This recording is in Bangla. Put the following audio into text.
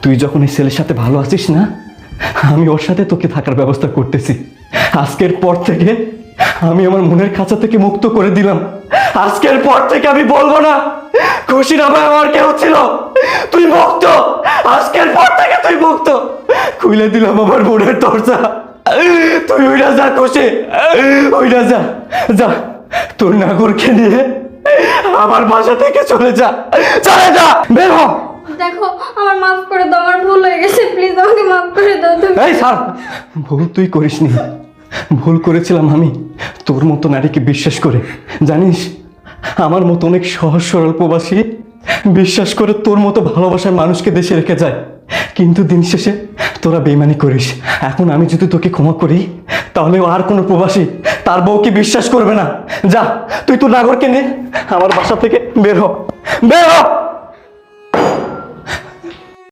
তুই যখন এই ছেলের সাথে ভালো আছিস না, আমি ওর সাথে তোকে থাকার ব্যবস্থা করতেছি। আজকের পর থেকে আমি আমার মনের খাঁচা থেকে মুক্ত করে দিলাম। আজকের পর থেকে আমি বলবো না খুশি না ভাই আমার কেউ ছিল, তুই মুক্ত। আজকের পর থেকে তুই মুক্ত। খুলে দিলাম আমার মনের দরজা। তুই ওইটা যা খুশি, ওইটা যা যা, তোর নাগরকে নিয়ে আমার বাসা থেকে চলে যা, চলে যা, বের হ। দেখো আমার মাফ করে দাও, আমার ভুল হয়ে গেছে, প্লিজ আমাকে মাফ করে দাও তুমি। এই স্যার, ভুল তুই করিসনি, ভুল করেছিলাম আমি তোর মতো নারীকে বিশ্বাস করে। জানিস, আমার মতো অনেক সহজ সরল প্রবাসী বিশ্বাস করে তোর মতো ভালোবাসার মানুষকে দেশে রেখে যায়, কিন্তু দিন শেষে তোরা বেইমানি করিস। এখন আমি যদি তোকে ক্ষমা করি, তাহলে আর কোনো প্রবাসী তার বউকে বিশ্বাস করবে না। যা, তুই তোর নাগরকে নে আমার বাসা থেকে বের হ, বের হ।